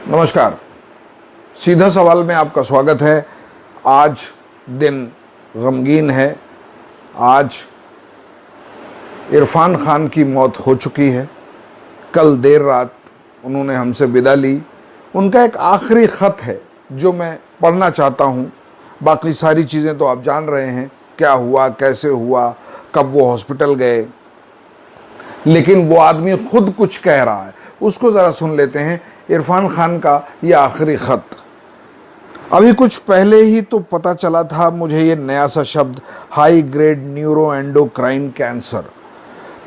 नमस्कार। सीधा सवाल में आपका स्वागत है। आज दिन गमगीन है। आज इरफान खान की मौत हो चुकी है। कल देर रात उन्होंने हमसे विदा ली। उनका एक आखिरी ख़त है जो मैं पढ़ना चाहता हूँ। बाकी सारी चीज़ें तो आप जान रहे हैं, क्या हुआ, कैसे हुआ, कब वो हॉस्पिटल गए, लेकिन वो आदमी खुद कुछ कह रहा है, उसको ज़रा सुन लेते हैं। इरफान खान का ये आखिरी ख़त। अभी कुछ पहले ही तो पता चला था मुझे ये नया सा शब्द, high grade neuro endocrine cancer.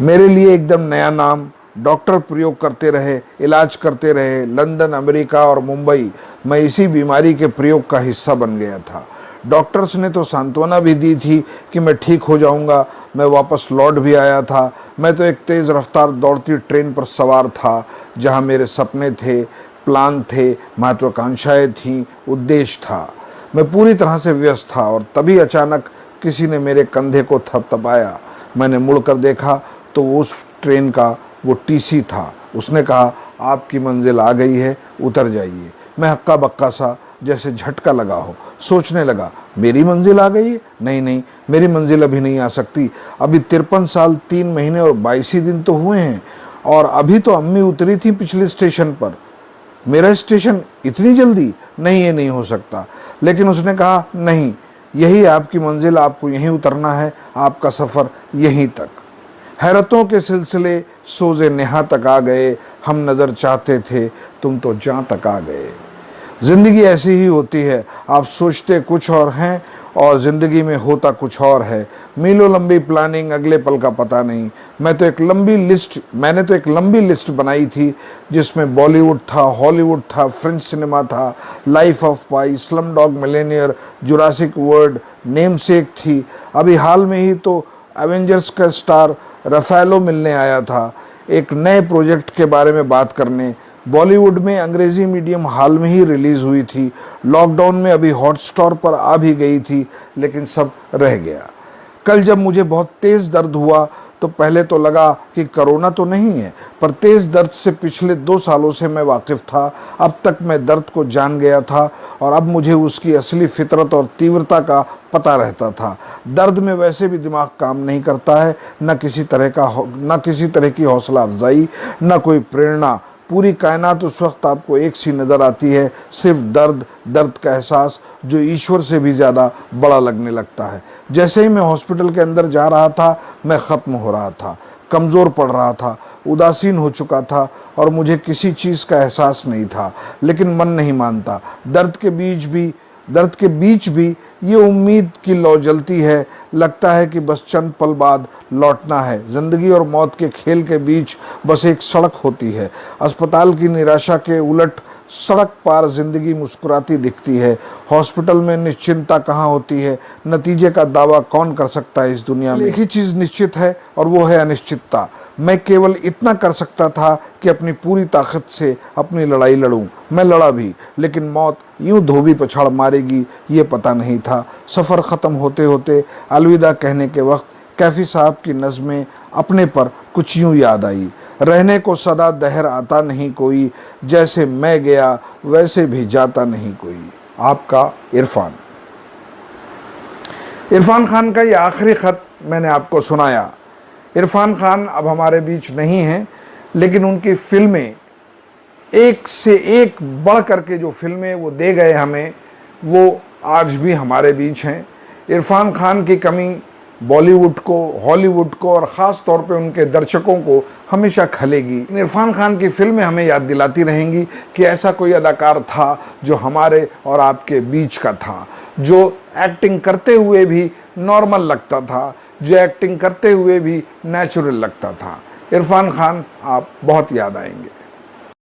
मेरे लिए एकदम नया नाम। डॉक्टर प्रयोग करते रहे, इलाज करते रहे, लंदन, अमेरिका और मुंबई। मैं इसी बीमारी के प्रयोग का हिस्सा बन गया था। डॉक्टर्स ने तो सांत्वना भी दी थी कि मैं ठीक हो जाऊंगा। मैं वापस लौट भी आया था। मैं तो एक तेज़ रफ्तार दौड़ती ट्रेन पर सवार था, जहां मेरे सपने थे, प्लान थे, महत्वाकांक्षाएं थीं, उद्देश्य था। मैं पूरी तरह से व्यस्त था और तभी अचानक किसी ने मेरे कंधे को थपथपाया। मैंने मुड़कर देखा तो उस ट्रेन का वो टीसी था। उसने कहा, आपकी मंजिल आ गई है, उतर जाइए। मैं हक्का बक्का सा, जैसे झटका लगा हो, सोचने लगा, मेरी मंजिल आ गई है? नहीं, मेरी मंजिल अभी नहीं आ सकती। अभी 53 साल 3 महीने और 22 ही दिन तो हुए हैं, और अभी तो अम्मी उतरी थी पिछले स्टेशन पर। मेरा स्टेशन इतनी जल्दी? नहीं, ये नहीं हो सकता। लेकिन उसने कहा, नहीं, यही आपकी मंजिल, आपको यहीं उतरना है, आपका सफ़र यहीं तक। हैरतों के सिलसिले सोजे नेहा तक आ गए। हम नज़र चाहते थे, तुम तो जहाँ तक आ गए। ज़िंदगी ऐसी ही होती है। आप सोचते कुछ और हैं और ज़िंदगी में होता कुछ और है। मीलों लंबी प्लानिंग, अगले पल का पता नहीं। मैंने तो एक लंबी लिस्ट बनाई थी, जिसमें बॉलीवुड था, हॉलीवुड था, फ्रेंच सिनेमा था, life of pi, slum dog Millionaire, Jurassic world, namesake थी। अभी हाल में ही तो एवेंजर्स का स्टार रफेलो मिलने आया था, एक नए प्रोजेक्ट के बारे में बात करने। बॉलीवुड में अंग्रेज़ी मीडियम हाल में ही रिलीज़ हुई थी। लॉकडाउन में अभी हॉटस्टार पर आ भी गई थी, लेकिन सब रह गया। कल जब मुझे बहुत तेज़ दर्द हुआ तो पहले तो लगा कि कोरोना तो नहीं है, पर तेज़ दर्द से पिछले 2 सालों से मैं वाकिफ़ था। अब तक मैं दर्द को जान गया था और अब मुझे उसकी असली फितरत और तीव्रता का पता रहता था। दर्द में वैसे भी दिमाग काम नहीं करता है, न किसी तरह की हौसला अफजाई, न कोई प्रेरणा। पूरी कायनात उस वक्त आपको एक सी नज़र आती है, सिर्फ दर्द का एहसास, जो ईश्वर से भी ज़्यादा बड़ा लगने लगता है। जैसे ही मैं हॉस्पिटल के अंदर जा रहा था, मैं ख़त्म हो रहा था, कमज़ोर पड़ रहा था, उदासीन हो चुका था और मुझे किसी चीज़ का एहसास नहीं था। लेकिन मन नहीं मानता। दर्द के बीच भी ये उम्मीद की लौ जलती है। लगता है कि बस चंद पल बाद लौटना है। ज़िंदगी और मौत के खेल के बीच बस एक सड़क होती है। अस्पताल की निराशा के उलट सड़क पार ज़िंदगी मुस्कुराती दिखती है। हॉस्पिटल में निश्चिंतता कहाँ होती है? नतीजे का दावा कौन कर सकता है इस दुनिया में? एक ही चीज़ निश्चित है और वो है अनिश्चितता। मैं केवल इतना कर सकता था कि अपनी पूरी ताकत से अपनी लड़ाई लड़ूं। मैं लड़ा भी, लेकिन मौत यूं धोबी पछाड़ मारेगी ये पता नहीं था। सफ़र ख़त्म होते होते अलविदा कहने के वक्त कैफ़ी साहब की नज़्में अपने पर कुछ यूं याद आई। रहने को सदा दहर आता नहीं कोई, जैसे मैं गया वैसे भी जाता नहीं कोई। आपका इरफान खान का ये आखिरी ख़त मैंने आपको सुनाया। इरफान खान अब हमारे बीच नहीं हैं, लेकिन उनकी फिल्में एक से एक बढ़ करके जो फिल्में वो दे गए हमें, वो आज भी हमारे बीच हैं। इरफान खान की कमी बॉलीवुड को, हॉलीवुड को और ख़ास तौर पे उनके दर्शकों को हमेशा खलेगी। इरफान खान की फिल्में हमें याद दिलाती रहेंगी कि ऐसा कोई अदाकार था जो हमारे और आपके बीच का था, जो एक्टिंग करते हुए भी नॉर्मल लगता था, जो एक्टिंग करते हुए भी नेचुरल लगता था। इरफान खान आप बहुत याद आएंगे।